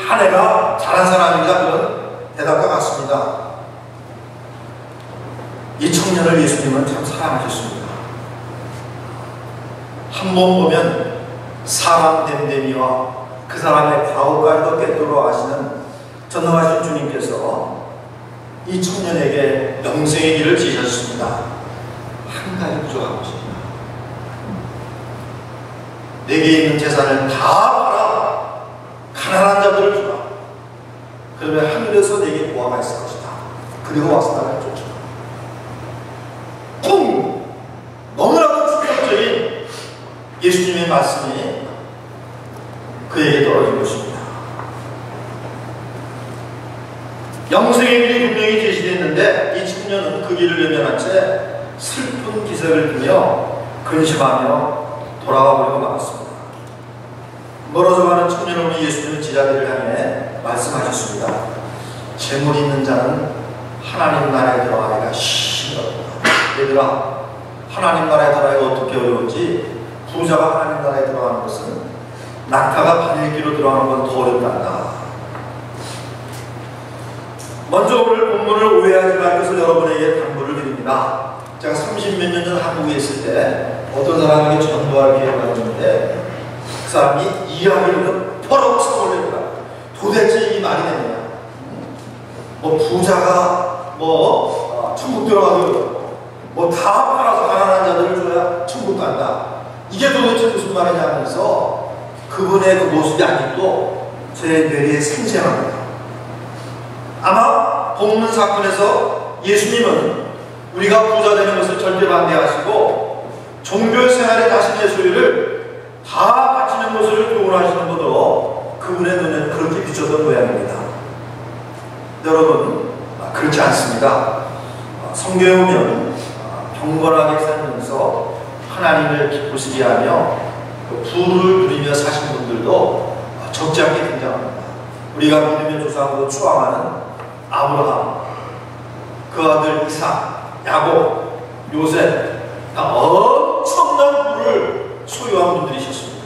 다 내가 잘한 사람이다, 그런 대답과 같습니다. 이 청년을 예수님은 참 사랑하셨습니다. 한 번 보면 사람 됨됨이와 그 사람의 과거까지도 꿰뚫어 아시는 전능하신 주님께서 이 청년에게 영생의 길을 지셨습니다. 한 가지 부족한 것입니다. 내게 있는 재산을 다 팔아 가난한 자들을 주라. 그러면 하늘에서 내게 보화가 있을 것이다. 그리고 와서 나를 쫓아라. 너무나도 충격적인 예수님의 말씀이 그에게 떨어진 것입니다. 영생의 길이 분명히 제시됐는데 이 청년은 그 길을 외면한 채 슬픈 기색을 띠며 근심하며 돌아가 버리고 말았습니다. 멀어져가는 청년을 보니 예수님은 제자들을 향해 말씀하셨습니다. 재물이 있는 자는 하나님 나라에 들어가기가 힘들었다. 얘들아, 하나님 나라에 들어가기가 어떻게 어려운지 부자가 하나님 나라에 들어가는 것은 낙타가 바늘기로 들어가는 건 더 어렵단다. 먼저 오늘 본문을 오해하지 말 것을 여러분에게 당부를 드립니다. 제가 30몇 년 전 한국에 있을 때 어떤 사람에게 전도할 기회가 있는데 그 사람이 이야기를 퍼럭 쳐버립니다. 도대체 이 말이 되느냐. 뭐 부자가 천국 들어가도 다 팔아서 가난한 자들을 줘야 천국 간다. 이게 도대체 무슨 말이냐 하면서 그분의 그 모습이 아직도 제 뇌리에 생생합니다. 아마 본문 사건에서 예수님은 우리가 부자 되는 것을 절대 반대하시고 종교 생활에 자신의 소유를 다 바치는 것을 교훈하시는 것도 그분의 눈에는 그렇게 비쳤던 모양입니다. 여러분, 그렇지 않습니다. 성경에 보면 경건하게 살면서 하나님을 기쁘시게 하며 부를 누리며 사신 분들도 적지 않게 등장합니다. 우리가 믿음의 조상으로 추앙하는 아브라함, 그 아들 이삭, 야곱, 요셉, 엄청난 부를 소유한 분들이셨습니다.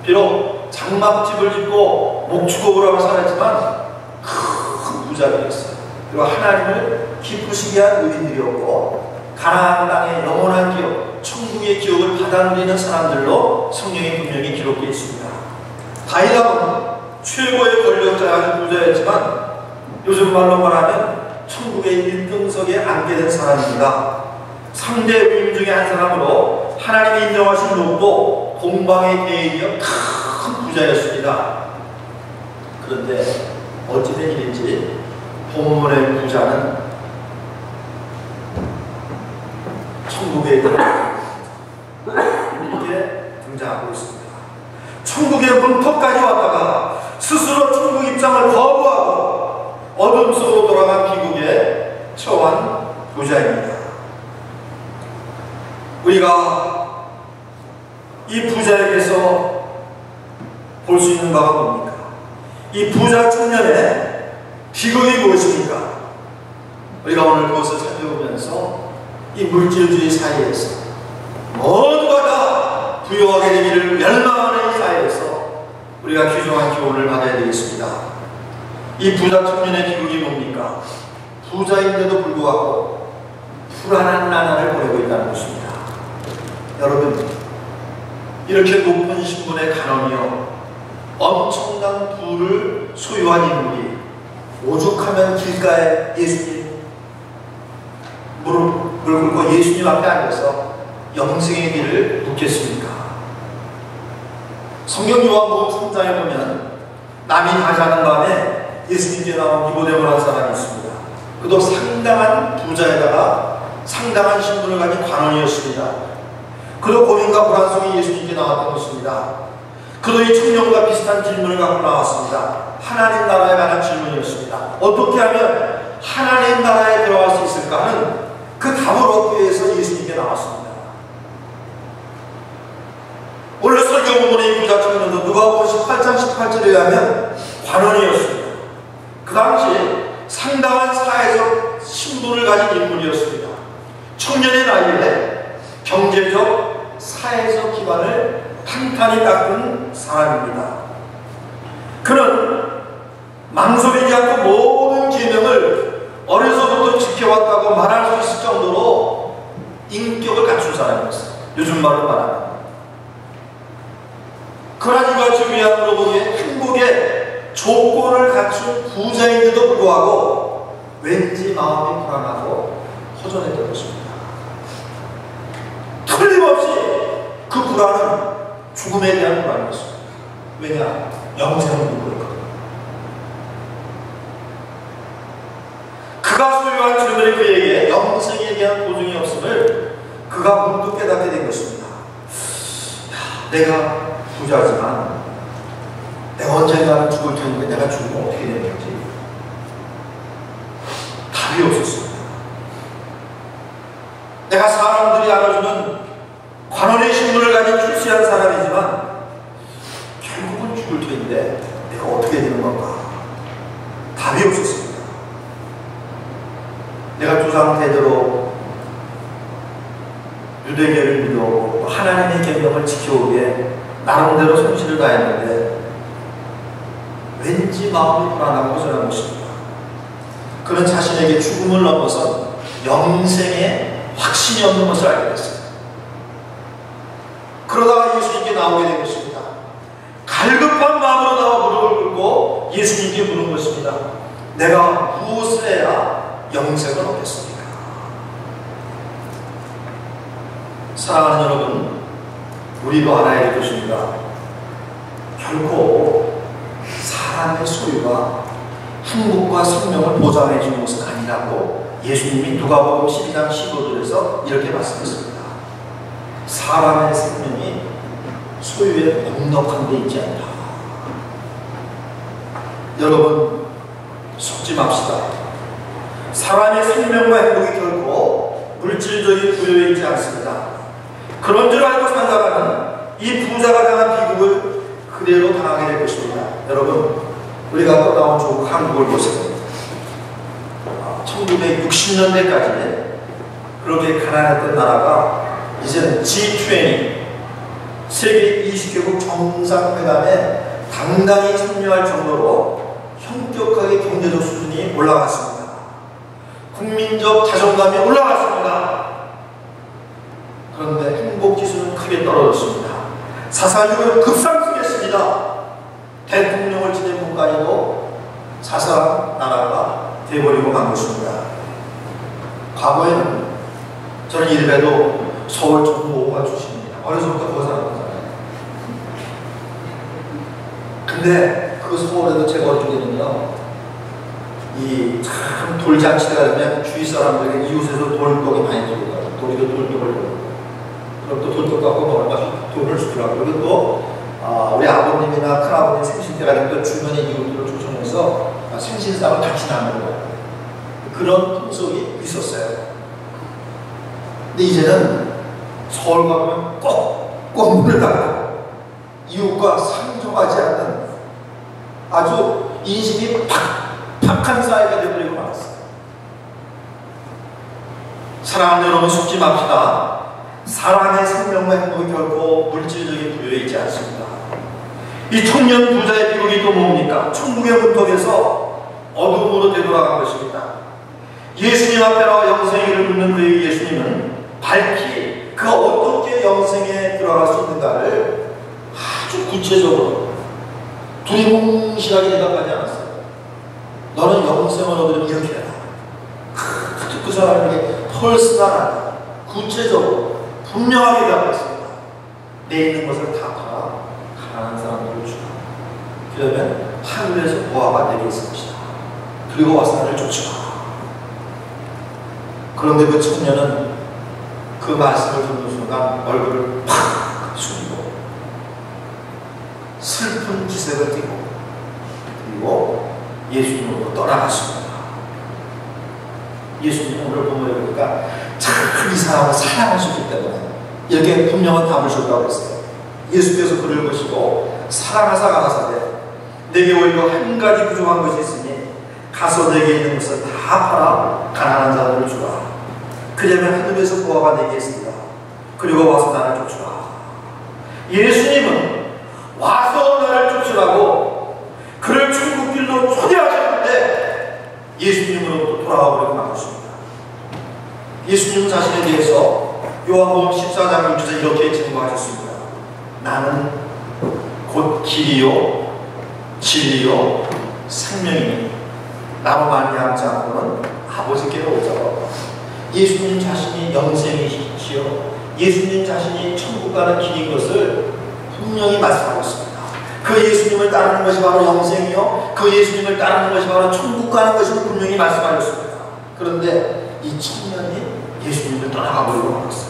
비록 장막집을 짓고 목축업을 하고 살았지만 큰 부자들이었어요. 그리고 하나님을 기쁘시게 한 의인들이었고 가나안 땅의 영원한 기업, 천국의 기업을 받아 누리는 사람들로 성경에 분명히 기록되어 있습니다. 다윗은 최고의 권력자인 부자였지만 요즘 말로 말하면 천국의 1등석에 앉게 된 사람입니다. 3대 부임 중에 한 사람으로 하나님이 인정하신 높고 공방의 대인이여 큰 부자였습니다. 그런데 어찌된 일인지 본문의 부자는 천국에 이렇게 등장하고 있습니다. 천국의 문턱까지 왔다가 스스로 천국 입장을 거부하고 어둠 속으로 돌아간 비극에 처한 부자입니다. 우리가 이 부자에게서 볼 수 있는 바가 뭡니까? 이 부자 청년의 비극이 무엇입니까? 우리가 오늘 그것을 살펴보면서 이 물질주의 사이에서 모두가 다 부유하게 되기를 열망하는 이 사이에서 우리가 귀중한 교훈을 받아야 되겠습니다. 이 부자 청년의 비극이 뭡니까? 부자인데도 불구하고 불안한 나날을 보내고 있다는 것입니다. 여러분, 이렇게 높은 신분의 간원이요, 엄청난 부를 소유한 인물이 오죽하면 길가에 예수님 무릎을 꿇고 예수님 앞에 앉아서 영생의 길을 묻겠습니까? 성경 요한복음 3장에 보면 남이 다 자는 밤에 예수님께 나온 니고데모라는 한 사람이 있습니다. 그도 상당한 부자에다가 상당한 신분을 가진 관원이었습니다. 그도 고민과 불안 속에 예수님께 나왔던 것입니다. 그도 이 청년과 비슷한 질문을 갖고 나왔습니다. 하나님 나라에 관한 질문이었습니다. 어떻게 하면 하나님 나라에 들어갈 수 있을까 하는 그 답을 얻기 위해서 예수님께 나왔습니다. 오늘 설교 본문의 이 부자 청년도 누가복음 18장 18절에 의하면 관원이었습니다. 그 당시 상당한 사회적 신분을 가진 인물이었습니다. 청년의 나이에 경제적, 사회적 기반을 탄탄히 닦은 사람입니다. 그는 망설이지 않고 모든 계명을 어려서부터 지켜왔다고 말할 수 있을 정도로 인격을 갖춘 사람이었어요. 요즘 말로 말하면 그러니까 주위안으로 보기에 행복의 조건을 갖춘 부자인데도 불구하고 왠지 마음이 불안하고 허전했던 것입니다. 틀림없이 그 불안은 죽음에 대한 불안이었습니다. 왜냐? 영생을 믿고 있거든요. 그가 소유한 주변의 그에게 영생에 대한 보증이 없음을 그가 문득 깨닫게 된 것입니다. 내가 부자지만 내가 언젠가는 죽을 텐데 내가 죽으면 어떻게 되는 건지 답이 없었습니다. 내가 사람들이 알아주는 관원의 신분을 가진 출세한 사람이지만 결국은 죽을 텐데 내가 어떻게 되는 건가 답이 없었습니다. 내가 조상 대대로 유대계를 믿어오고 하나님의 계명을 지켜오기에 나름대로 성실을 다했는데 왠지 마음이 불안하고 허전한 것입니다. 그는 자신에게 죽음을 넘어선 영생에 확신이 없는 것을 알게 됐습니다. 그러다가 예수님께 나오게 된 것입니다. 갈급한 마음으로 나와 무릎을 꿇고 예수님께 물은 것입니다. 내가 무엇을 해야 영생을 얻겠습니까? 사랑하는 여러분, 우리도 알아야 될 것입니다. 결코 사람의 소유가 행복과 생명을 보장해 주는 것은 아니라고 예수님이 누가복음 12장 15절에서 이렇게 말씀했습니다. 사람의 생명이 소유에 넉넉한 데 있지 않다. 여러분, 속지 맙시다. 사람의 생명과 행복이 결코 물질적인 부여에 있지 않습니다. 그런 줄 알고 살다가는 이 부자가 당한 비극을 그대로 당하게 될 것입니다. 여러분, 우리가 떠나온 조국 한국을 보세요. 1960년대까지 그렇게 가난했던 나라가 이제는 G20 세계 20개국 정상회담에 당당히 참여할 정도로 현격하게 경제적 수준이 올라갔습니다. 국민적 자존감이 올라갔습니다. 그런데 행복지수는 크게 떨어졌습니다. 사살률은 급상승했습니다. 대통령을 지낸 국가에도 사살한 나라가 돼버리고 만 것입니다. 과거에는 저는 이래봬도 서울 정보가 출신입니다. 어려서부터 거기 살았잖아요. 근데 그 서울에도 제가 어쩌게는요, 이 참 돌잔치가 되면 주위 사람들에게 이웃에서 돌떡이 많이 들어가요. 돌이도 돌떡을 들고, 그럼 또 돌떡 갖고 먹으면 돈을 주더라고요. 그리고 또 우리 아버님이나 큰아버님 생신 때가 되면 또 주변의 이웃들을 초청해서 생신상을 같이 나누는 거예요. 그런 풍속이 있었어요. 근데 이제는 서울 가면 꼭 문을 닫고 이웃과 상종하지 않는 아주 인심이 팍팍한 사회가 되어버리고 말았어요. 사랑하는 여러분, 속지 맙시다. 사람의 생명과 행복이 결코 물질적인 부여에 있지 않습니다. 이 청년 부자의 비극이 또 뭡니까? 천국의 문턱에서 어둠으로 되돌아간 것입니다. 예수님 앞에 나와 영생의 길을 묻는 그의 예수님은 밝히 그 어떻게 영생에 들어갈 수 있는가를 아주 구체적으로 두리뭉실하게 대답하지 않았어요. 너는 영생을 얻으려면 이렇게 해라. 그 사람에게 펄스나하다, 구체적으로 분명하게 대답했습니다. 내 있는 것을 다 팔아 가난한 사람들을 주라. 그러면 하늘에서 보아가 내게 있을 것이다. 그리고 와서 나를 쫓아라. 그런데 그 청년은 그 말씀을 듣는 순간 얼굴을 팍 숙이고 슬픈 기색을 띠고 그리고 예수님으로 떠나갔습니다. 예수님 오늘 보면 보니까 참 이 사람을 사랑하셨기 때문에 이렇게 분명한 답을 줬다고 했어요. 예수께서 그를 보시고 사랑하사 가라사대 내게 오히려 한 가지 부족한 것이 있으니 가서 내게 있는 것을 다 팔아 가난한 자들을 주라. 그러면 하늘에서 보아가 내게 있습니다. 그리고 와서 나를 쫓으라. 예수님은 와서 나를 쫓으라고 그를 천국길로 초대하셨습니다. 예수님 자신에 대해서 요한복음 14장 6절에 이렇게 증거하셨습니다. 나는 곧 길이요 진리요 생명이니 나로 말미암지 않고는 아버지께로 오지 않아. 예수님 자신이 영생이시지요. 예수님 자신이 천국 가는 길인 것을 분명히 말씀하고 있습니다. 그 예수님을 따르는 것이 바로 영생이요, 그 예수님을 따르는 것이 바로 천국 가는 것을 분명히 말씀하셨습니다. 그런데 이 청년이 예수님을 떠나가 버리고 말았어요.